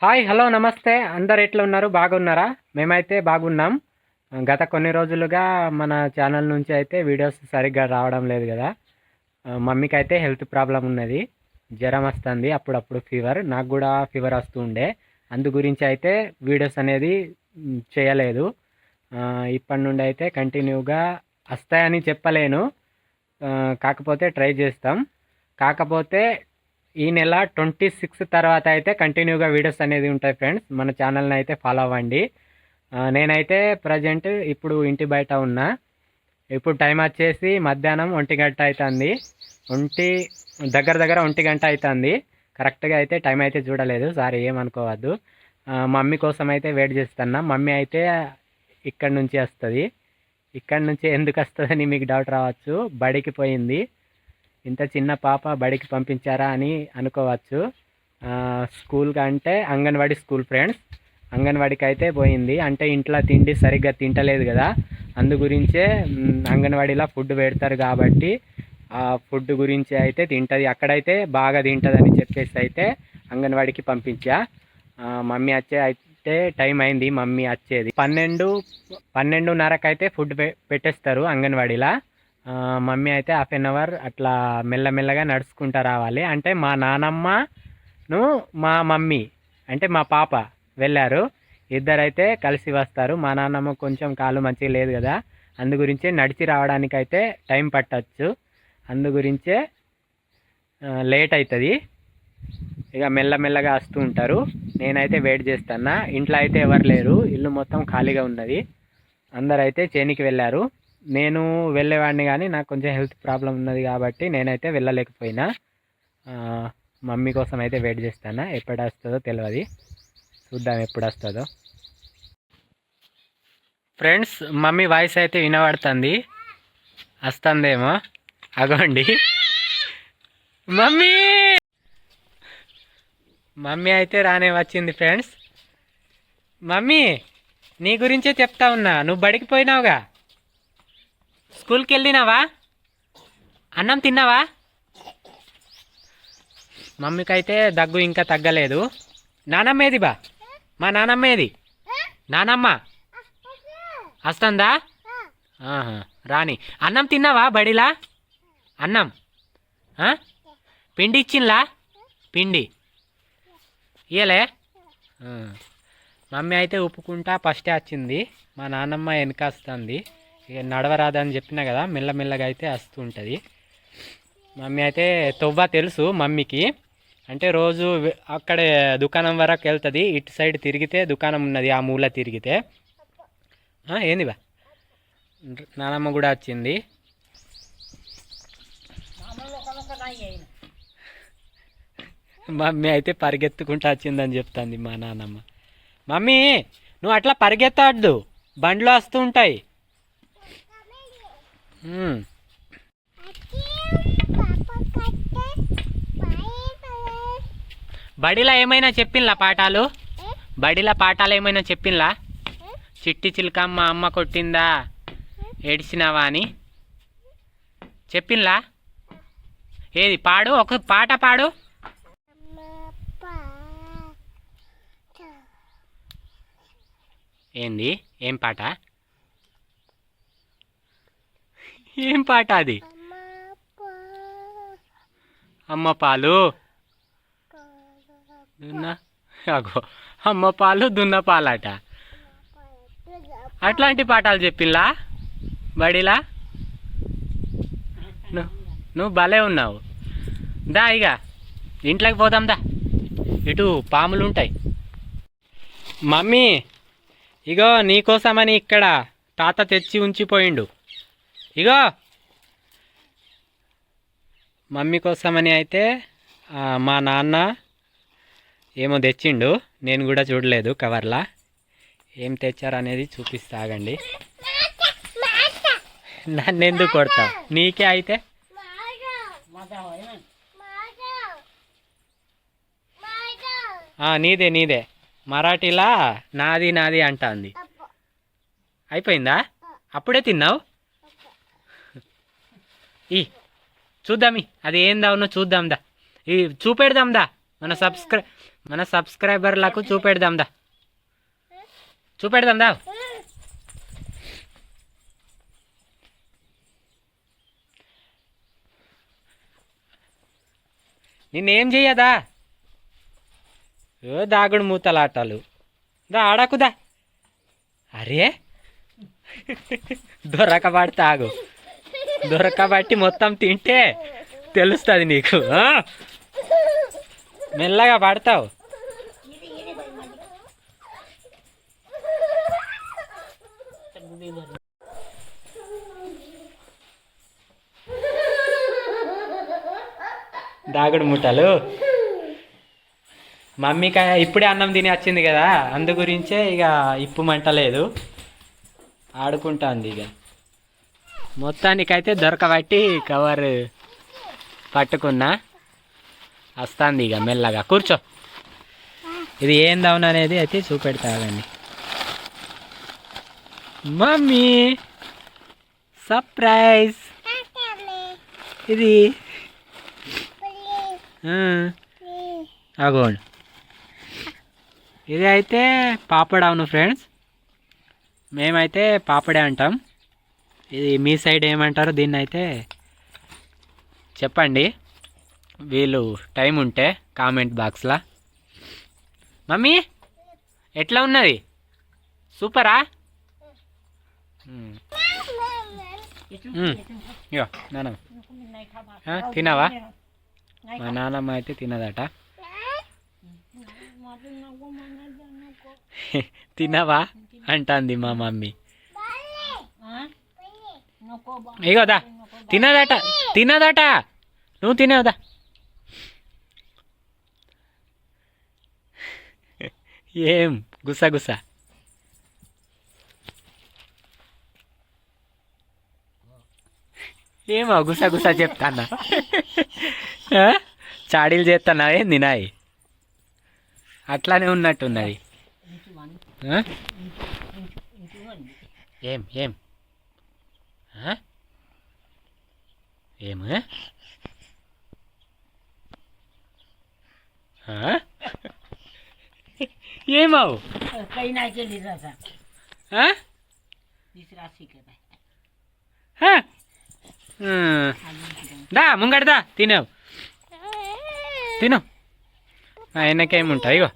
Hi hello నమస్తే అందరు ఎట్లా ఉన్నారు బాగున్నారా? మేమైతే బాగున్నాం. గత కొన్ని రోజులుగా మన ఛానల్ నుంచి అయితే వీడియోస్ సరిగ్గా రావడం లేదు కదా. మమ్మీకి అయితే హెల్త్ ప్రాబ్లం ఉన్నది, జ్వరం వస్తుంది, అప్పుడప్పుడు ఫీవర్, నాకు కూడా ఫీవర్ వస్తూ ఉండే. అందు గురించి అయితే వీడియోస్ అనేది చేయలేదు. ఇప్పటి నుండి అయితే కంటిన్యూగా వస్తాయని చెప్పలేను, కాకపోతే ట్రై చేస్తాం. కాకపోతే ఈ నెల 26 తర్వాత అయితే కంటిన్యూగా వీడియోస్ అనేది ఉంటాయి ఫ్రెండ్స్. మన ఛానల్ని అయితే ఫాలో అవ్వండి. నేనైతే ప్రజెంట్ ఇప్పుడు ఇంటి బయట ఉన్నా. ఇప్పుడు టైం వచ్చేసి మధ్యాహ్నం 1 గంట అవుతుంది. ఒంటి దగ్గర దగ్గర 1 గంట అవుతుంది. కరెక్ట్గా అయితే టైం అయితే చూడలేదు, సారీ ఏమనుకోవద్దు. మమ్మీ కోసం అయితే వెయిట్ చేస్తున్నా. మమ్మీ అయితే ఇక్కడ నుంచి వస్తుంది. ఇక్కడ నుంచి ఎందుకు వస్తుందని మీకు డౌట్ రావచ్చు. బడికి పోయింది. ఇంత చిన్న పాప బడికి పంపించారా అని అనుకోవచ్చు. స్కూల్ అంటే అంగన్వాడీ స్కూల్ ఫ్రెండ్స్. అంగన్వాడికి అయితే పోయింది. అంటే ఇంట్లో తిండి సరిగ్గా తింటలేదు కదా, అందు గురించే అంగన్వాడీలో ఫుడ్ పెడతారు కాబట్టి ఆ ఫుడ్ గురించి అయితే తింటుంది. అక్కడైతే బాగా తింటుంది అని చెప్పేసి అయితే అంగన్వాడికి పంపించా. మమ్మీ వచ్చే అయితే టైం అయింది. మమ్మీ వచ్చేది 12:30కి అయితే ఫుడ్ పెట్టేస్తారు అంగన్వాడీలో. మమ్మీ అయితే హాఫ్ అన్ అవర్ అట్లా మెల్లమెల్లగా నడుచుకుంటూ రావాలి. అంటే మా నానమ్మను మా మమ్మీ అంటే మా పాప వెళ్ళారు. ఇద్దరైతే కలిసి వస్తారు. మా నాన్నమ్మ కొంచెం కాలు మంచిగా లేదు కదా, అందు గురించే నడిచి రావడానికైతే టైం పట్టచ్చు. అందు గురించే లేట్ అవుతుంది. ఇక మెల్లమెల్లగా వస్తూ ఉంటారు. నేనైతే వెయిట్ చేస్తున్నా. ఇంట్లో అయితే ఎవరు లేరు, ఇల్లు మొత్తం ఖాళీగా ఉన్నది. అందరైతే చేనికి వెళ్ళారు. నేను వెళ్ళేవాడిని కానీ నాకు కొంచెం హెల్త్ ప్రాబ్లం ఉన్నది కాబట్టి నేనైతే వెళ్ళలేకపోయినా. మమ్మీ కోసం అయితే వెయిట్ చేస్తాను. ఎప్పుడు వస్తుందో తెలియదు, చూద్దాం ఎప్పుడు వస్తుందో. ఫ్రెండ్స్, మమ్మీ వాయిస్ అయితే వినబడుతుంది, వస్తుందేమో. అగోండి మమ్మీ. మమ్మీ అయితే రానే వచ్చింది ఫ్రెండ్స్. మమ్మీ, నీ గురించే చెప్తా ఉన్నా. నువ్వు బడికి పోయినావుగా, స్కూల్కి వెళ్ళినావా, అన్నం తిన్నావా? మమ్మీకి అయితే దగ్గు ఇంకా తగ్గలేదు. నానమ్మ ఏది బా? మా నానమ్మ ఏది? నానమ్మ వస్తుందా? రాని. అన్నం తిన్నావా బడిలా? అన్నం పిండి ఇచ్చింలా? పిండి ఇయ్యలే. మమ్మీ అయితే ఉప్పుకుంటా ఫస్టే వచ్చింది. మా నాన్నమ్మ వెనక వస్తుంది. ఇక నడవరాదని చెప్పినా కదా, మెల్లమెల్లగా అయితే వస్తుంటుంది. మమ్మీ అయితే తొవ్వ తెలుసు మమ్మీకి. అంటే రోజు అక్కడే దుకాణం వరకు వెళ్తుంది. ఇటు సైడ్ తిరిగితే దుకాణం ఉన్నది, ఆ మూల తిరిగితే. ఏంది బా? నానమ్మ కూడా వచ్చింది. మమ్మీ అయితే పరిగెత్తుకుంటూ వచ్చిందని చెప్తుంది మా నాన్నమ్మ. మమ్మీ, నువ్వు అట్లా పరిగెత్తవద్దు, బండ్లు వస్తూ ఉంటాయి. బడిలో ఏమైనా చెప్పింలా పాఠాలు? బడిలో పాఠాలు ఏమైనా చెప్పింలా? చిట్టి చిలకమ్మ అమ్మ కొట్టిందా, ఏడ్చినావా అని చెప్పింలా? ఏది పాడు, ఒక పాట పాడు. ఏంది? ఏం పాట? ఏం పాట అది? అమ్మ పాలు దున్న, అగో అమ్మ పాలు దున్న పాలట. అట్లాంటి పాఠాలు చెప్పింలా బడిలా? నువ్వు భలే ఉన్నావు. దా ఇక ఇంట్లోకి పోదాం దా, ఇటు పాములు ఉంటాయి. మమ్మీ, ఇగో నీకోసమని ఇక్కడ తాత తెచ్చి ఉంచిపోయిండు. ఇగో మమ్మీ కోసమని అయితే మా నాన్న ఏమో తెచ్చిండు. నేను కూడా చూడలేదు కవర్లా. ఏం తెచ్చారనేది చూపిస్తా, ఆగండి. నన్ను ఎందుకు కొడతావు? నీకే అయితే నీదే నీదే. మరాఠీలా నాది నాది అంటుంది. అయిపోయిందా? అప్పుడే తిన్నావు? ఈ చూద్దామి అది ఏం దావునో చూద్దాందా, ఈ చూపెడదాందా. మన సబ్స్క్రైబర్లకు చూపెడదాం దా నిన్నేం చెయ్యదా దాగుడు మూతలాటలు దా ఆడకుదా అరే దొరకబట్టి మొత్తం తింటే తెలుస్తుంది నీకు మెల్లగా పడతావు దాగుడు మూటలు మమ్మీకి ఇప్పుడే అన్నం తిని వచ్చింది కదా అందు గురించే ఇక ఇప్పు మంటలేదు ఆడుకుంటుంది ఇక మొత్తానికైతే దొరకబట్టి కవర్ పట్టుకున్నా వస్తుంది ఇక మెల్లగా కూర్చో ఇది ఏందవును అనేది అయితే చూపెడతాదండి మమ్మీ సర్ప్రైజ్ ఇది అగోండి ఇది అయితే పాపడ్ అవును ఫ్రెండ్స్ మేమైతే పాపడే అంటాం ఇది మీ సైడ్ ఏమంటారు దీన్ని అయితే చెప్పండి వీళ్ళు టైం ఉంటే కామెంట్ బాక్స్లో మమ్మీ ఎట్లా ఉన్నది సూపరా ఇగో నానమ్మ తినవా మా నాన్నమ్మ అయితే తినదట తినవా అంటుంది మా మమ్మీ ఇగోదా తినదట నువ్వు తినేవదా ఏం గుసగుస ఏమో గుసగుస చెప్తాన్నా చాడీలు చేస్తానా ఏంది నాయి అట్లానే ఉన్నట్టున్నది ఏం ఏం ఏం ఏమావు దా ముంగడదా తినవు తిను ఆయనకేముంటావు ఇగో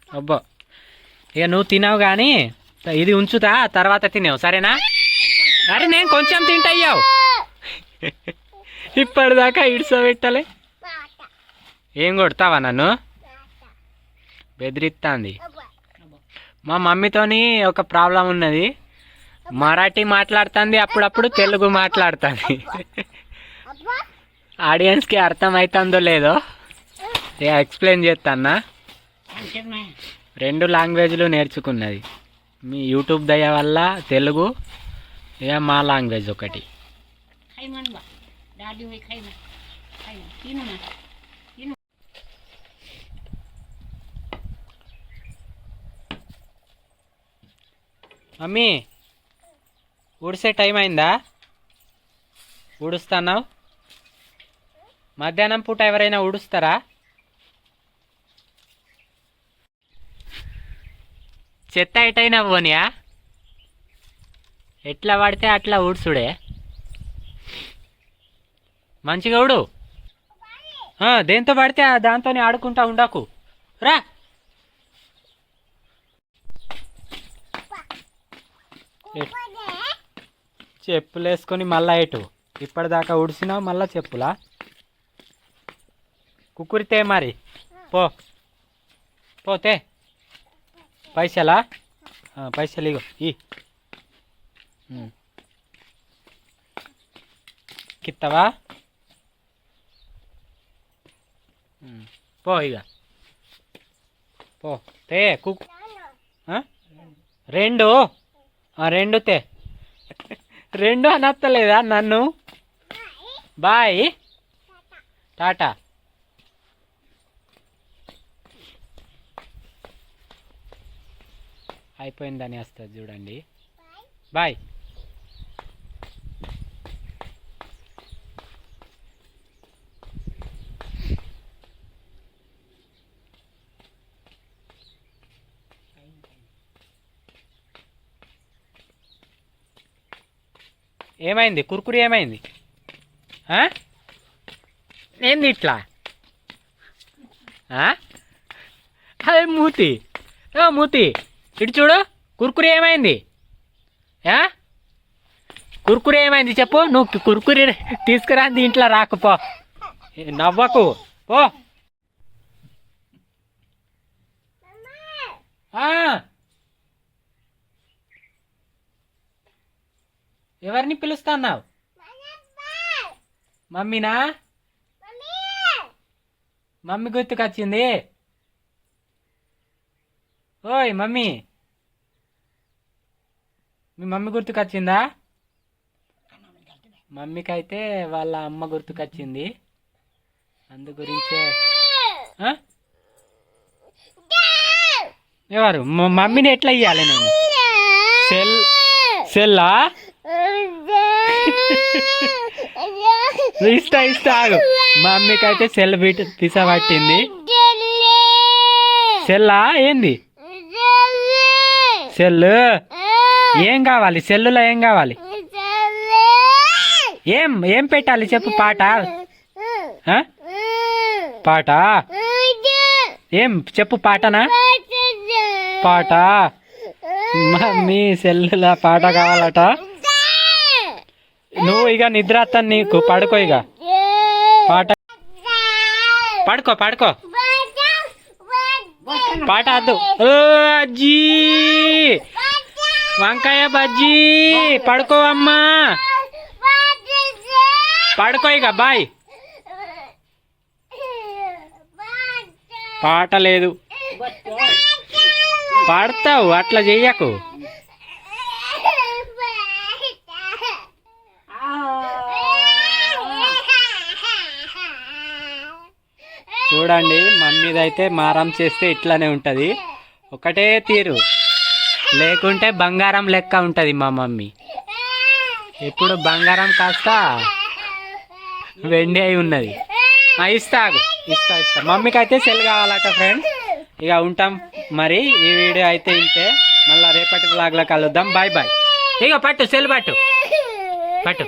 అబ్బో ఇక నువ్వు తినవు కానీ ఇది ఉంచుతా తర్వాత తినేవు సరేనా అరే నేను కొంచెం తింటయ్యావు ఇప్పటిదాకా ఇడ్సబెట్టలే ఏం కొడతావా నన్ను బెదిరిస్తాంది మా మమ్మీతోని ఒక ప్రాబ్లం ఉన్నది మరాఠీ మాట్లాడుతుంది అప్పుడప్పుడు తెలుగు మాట్లాడుతుంది ఆడియన్స్కి అర్థమవుతుందో లేదో ఎక్స్ప్లెయిన్ చేస్తానా 2 లాంగ్వేజ్లు నేర్చుకున్నది మీ యూట్యూబ్ దయ వల్ల తెలుగు ఇక మా లాంగ్వేజ్ ఒకటి మమ్మీ ఊడిసే టైం అయిందా ఊడుస్తున్నావు మధ్యాహ్నం పూట ఎవరైనా ఊడుస్తారా చెత్త ఎటైనా పోనియా ఎట్లా పడితే అట్లా ఊడ్చుడే మంచిగా ఊడు దేంతో పడితే దాంతో ఆడుకుంటా ఉండకు రా చెప్పులు వేసుకొని మళ్ళా ఎటు ఇప్పటిదాకా ఉడిసినావు మళ్ళా చెప్పులా కుక్కురితే మరి పోతే పైసలా పైసలు ఇగో కిత్తవా పో ఇక తే కుక్ 2 తే 2 అనత్తలేదా నన్ను బాయ్ టాటా అయిపోయిందని వస్తుంది చూడండి బాయ్ ఏమైంది కుర్కురి ఏమైంది ఏంది ఇట్లా అదే మూతి మూతి ఇటు చూడు కుర్కురి ఏమైంది కుర్కురి ఏమైంది చెప్పు నువ్వు కుర్కురి తీసుకురా దీంట్లో రాకపో నవ్వకు పో ఎవరిని పిలుస్తున్నావు మమ్మీనా మమ్మీ గుర్తుకొచ్చింది ఓయ్ మమ్మీ మీ మమ్మీ గుర్తుకొచ్చిందా మమ్మీకి అయితే వాళ్ళ అమ్మ గుర్తుకొచ్చింది అందు గురించే ఎవరు మమ్మీని ఎట్లా ఇయ్యాలి నేను సెల్లా ఇస్తా ఆగు మమ్మీకి అయితే సెల్ తీసబట్టింది సెల్లా ఏంది సెల్ ఏం కావాలి సెల్లులో ఏం కావాలి ఏం పెట్టాలి చెప్పు పాట పాట ఏం చెప్పు పాటనా పాట మమ్మీ సెల్లుల పాట కావాలట నువ్వు ఇక నిద్ర వస్తాను నీకు పడుకో ఇక పాట పడుకో పాట వద్దు ఓ అజ్జీ వంకాయ బజ్జీ పడుకో అమ్మా పడుకో ఇక బాయ్ పాట లేదు పాడతావు అట్లా చెయ్యకు చూడండి మమ్మీదైతే మారం చేస్తే ఇట్లానే ఉంటుంది ఒకటే తీరు లేకుంటే బంగారం లెక్క ఉంటుంది మా మమ్మీ ఇప్పుడు బంగారం కాస్త వెండి అయి ఉన్నది ఇస్తా మమ్మీకి అయితే సెల్ కావాలట ఫ్రెండ్స్ ఇక ఉంటాం మరి ఈ వీడియో అయితే ఇంతే మళ్ళీ రేపటి వ్లాగ్లో కలుద్దాం బాయ్ ఇక పట్టు సెల్ పట్టు